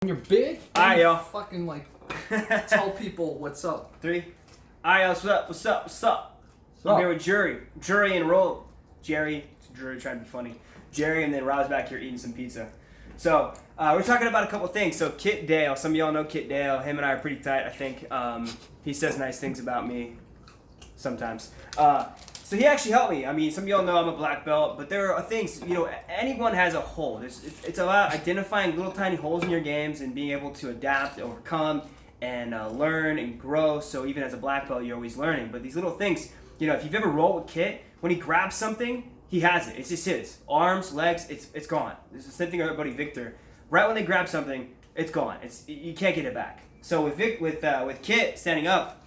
When you're big, Alright, yo. fucking like tell people what's up. 3. Alright, yo, what's up? I'm here with Jury and Roll. Jury trying to be funny. Jerry and then Rob's back here eating some pizza. So, we're talking about a couple things. So, Kit Dale, some of y'all know Kit Dale. Him and I are pretty tight, I think. He says nice things about me sometimes. So he actually helped me. I mean, some of y'all know I'm a black belt, but there are things, anyone has a hole. It's about identifying little tiny holes in your games and being able to adapt, overcome, and learn and grow. So even as a black belt, you're always learning. But these little things, if you've ever rolled with Kit, when he grabs something, he has it. It's just his. Arms, legs, it's gone. It's the same thing with our buddy Victor. Right when they grab something, it's gone. You can't get it back. So with Kit standing up,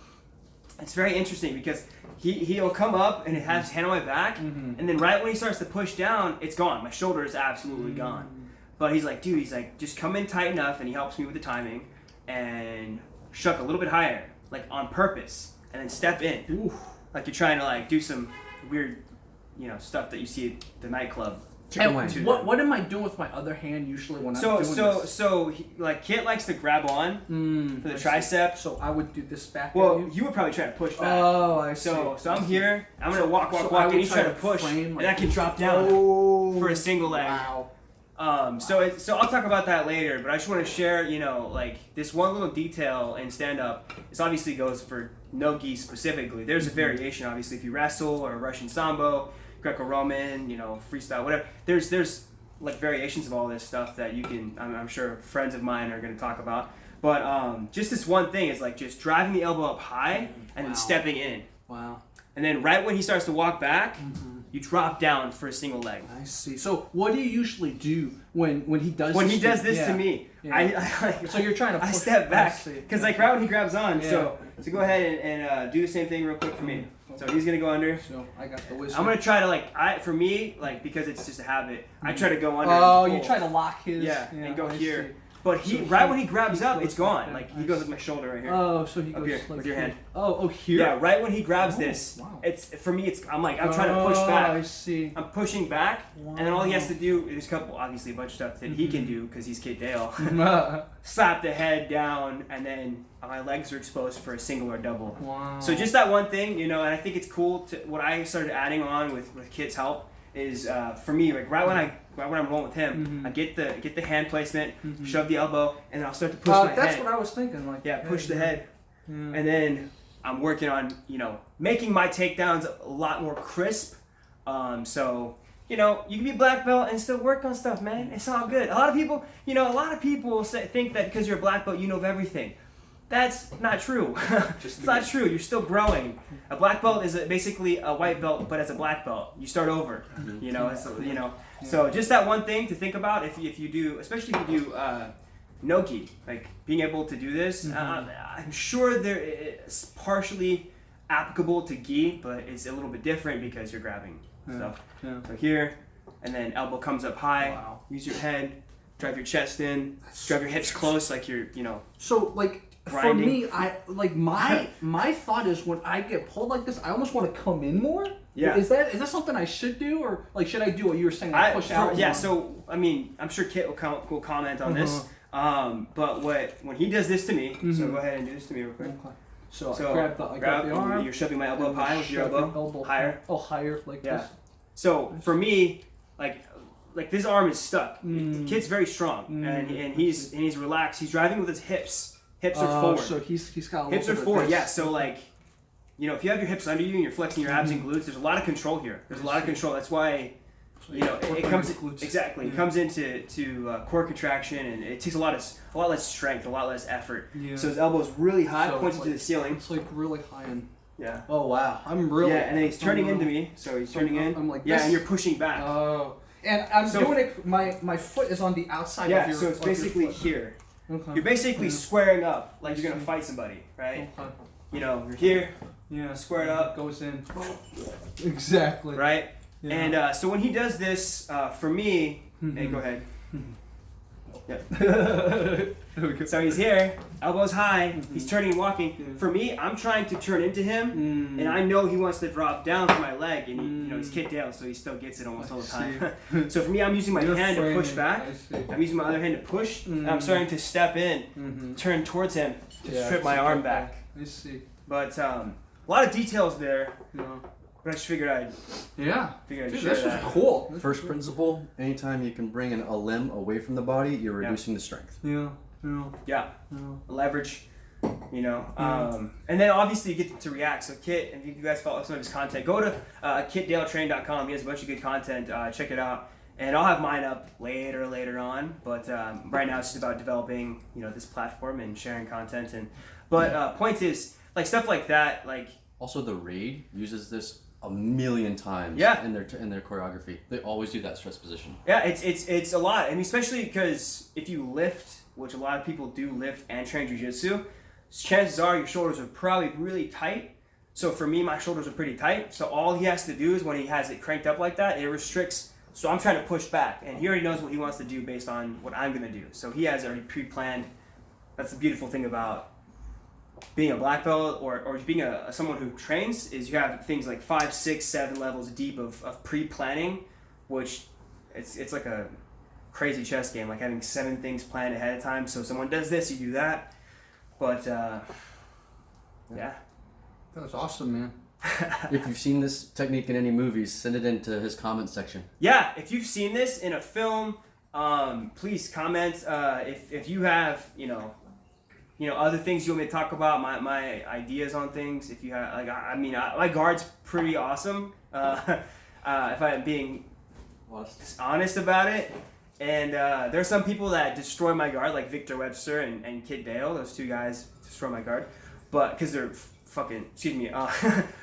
it's very interesting because he'll come up and have his hand on my back, and then right when he starts to push down, it's gone. My shoulder is absolutely gone. But he's like, just come in tight enough, and he helps me with the timing and shuck a little bit higher, like on purpose, and then step in. Oof. Like you're trying to like do some weird, stuff that you see at the nightclub. And what am I doing with my other hand usually when I'm doing this? So Kit likes to grab on for the tricep. So I would do this back. Well, you would probably try to push back. Oh, I see. So I'm here. I'm gonna walk, and he's trying to push, and I can drop down for a single leg. Wow. So I'll talk about that later. But I just want to share, like this one little detail in stand up. This obviously goes for no-gi specifically. There's a variation, obviously, if you wrestle or Russian sambo, Greco-Roman, freestyle, whatever. There's like variations of all this stuff that you can. I'm sure friends of mine are going to talk about. But just this one thing is like just driving the elbow up high and then stepping in. Wow. And then right when he starts to walk back, you drop down for a single leg. I see. So what do you usually do when he does? When he does this to me, yeah. So you're trying to push. I step back because like right when he grabs on. Yeah. So go ahead and do the same thing real quick for me. So he's gonna go under. So I got the whistle. I'm gonna try to for me because it's just a habit. I try to go under. Oh, you try to lock his. Yeah, and go here. See. But right when he grabs up, it's gone. Like he goes with my shoulder right here. Oh, so he goes up here like with your hand. Oh, here. Yeah, right when he grabs this, wow. it's for me. I'm trying to push back. I see. I'm pushing back, and then all he has to do is a bunch of stuff that he can do because he's Kit Dale. Slap the head down, and then my legs are exposed for a single or double. Wow. So just that one thing, and I think it's cool. What I started adding on with Kit's help is for me, like right when I'm rolling with him, I get the hand placement, shove the elbow, and then I'll start to push my head. That's what I was thinking. Like push the head, and then I'm working on making my takedowns a lot more crisp. So you can be black belt and still work on stuff, man. It's all good. A lot of people, think that because you're a black belt, you know of everything. That's not true. It's not true. You're still growing. A black belt is basically a white belt, but as a black belt, you start over. So just that one thing to think about if you do, especially if you do no-gi, like being able to do this. I'm sure it's partially applicable to gi, but it's a little bit different because you're grabbing stuff. Yeah. So here, and then elbow comes up high. Wow. Use your head, drive your chest in, drive your hips close like you're, So like. grinding. For me, I like my thought is when I get pulled like this, I almost want to come in more. Yeah. Is that something I should do, or like should I do what you were saying, like push out? Yeah. So I mean, I'm sure Kit will comment on this. But when he does this to me, so go ahead and do this to me real quick. Okay. So I grab the arm. You're shoving my elbow up high with your elbow higher. Oh, higher like this. So for me, like this arm is stuck. Kit's very strong, and he's relaxed. He's driving with his hips. Hips are forward. So he's got a hips are forward. Yeah. So like, if you have your hips under you and you're flexing your abs and glutes, there's a lot of control here. There's a lot of control. That's why, it comes exactly. It comes into core contraction, and it takes a lot less strength, a lot less effort. Yeah. So his elbow's really high, points to the ceiling. It's like really high in. Yeah. Oh wow, I'm really. Yeah, and then he's turning into me, so he's turning in. I'm like this. Yeah, and you're pushing back. Oh. And I'm doing it. My foot is on the outside. Yeah. Of your, so it's basically here. Okay. You're basically squaring up like you're gonna fight somebody, right? Okay. You're here. Yeah. Squared up. Goes in. Exactly. Right. Yeah. And so when he does this, for me, hey, go ahead. Yeah. So he's here, elbows high, he's turning and walking. For me, I'm trying to turn into him, and I know he wants to drop down for my leg, and he, he's kicked down, so he still gets it almost all the time. So for me, I'm using my hand to push back. I'm using my other hand to push, and I'm starting to step in, turn towards him to strip my arm back. I see. But a lot of details there. But I just figured I'd share this that. was cool. First principle: anytime you can bring a limb away from the body, you're reducing the strength. Yeah. Leverage. And then obviously you get to react. So Kit, and if you guys follow some of his content, go to kitdaletrain.com. He has a bunch of good content. Check it out. And I'll have mine up later on. But right now it's just about developing, this platform and sharing content. But point is, like stuff like that, like. Also, the Raid uses this a million times in their choreography. They always do that stress position. Yeah, it's a lot. And especially because if you lift, which a lot of people do lift and train jiu-jitsu, chances are your shoulders are probably really tight. So for me, my shoulders are pretty tight. So all he has to do is when he has it cranked up like that, it restricts. So I'm trying to push back. And he already knows what he wants to do based on what I'm going to do. So he has already pre-planned. That's the beautiful thing about being a black belt or being someone who trains is you have things like 5, 6, 7 levels deep of pre-planning, which it's like a crazy chess game, like having 7 things planned ahead of time. So someone does this, you do that. But that was awesome, man. If you've seen this technique in any movies, send it into his comment section. Yeah, if you've seen this in a film, please comment. If you have other things you want me to talk about, my ideas on things. If you have, my guard's pretty awesome. If I'm being honest about it. And there's some people that destroy my guard, like Victor Webster and Kid Dale. Those 2 guys destroy my guard, but because they're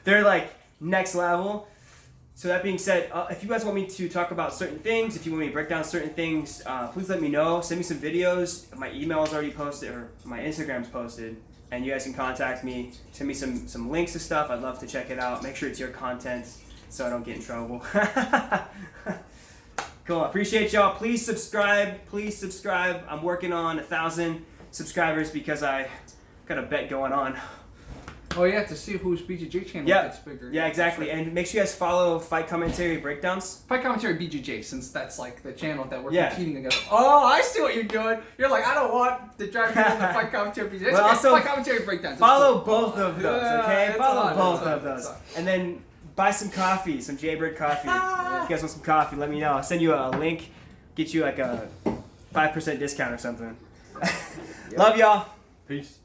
they're like next level. So that being said, if you guys want me to talk about certain things, if you want me to break down certain things, please let me know. Send me some videos. My email is already posted, or my Instagram's posted, and you guys can contact me. Send me some links to stuff. I'd love to check it out. Make sure it's your content so I don't get in trouble. Cool. Appreciate y'all. Please subscribe. I'm working on 1,000 subscribers because I got a bet going on. Oh yeah, to see whose BJJ channel gets bigger. Yeah, exactly. And make sure you guys follow Fight Commentary Breakdowns. Fight Commentary BJJ, since that's like the channel that we're competing against. Oh, I see what you're doing. You're like, I don't want to drive people to Fight Commentary BJJ. Well, also, Fight Commentary Breakdowns. Follow both of those, okay? Follow both of those. And then buy some coffee, some Jaybird coffee. If you guys want some coffee, let me know. I'll send you a link, get you like a 5% discount or something. Love y'all. Peace.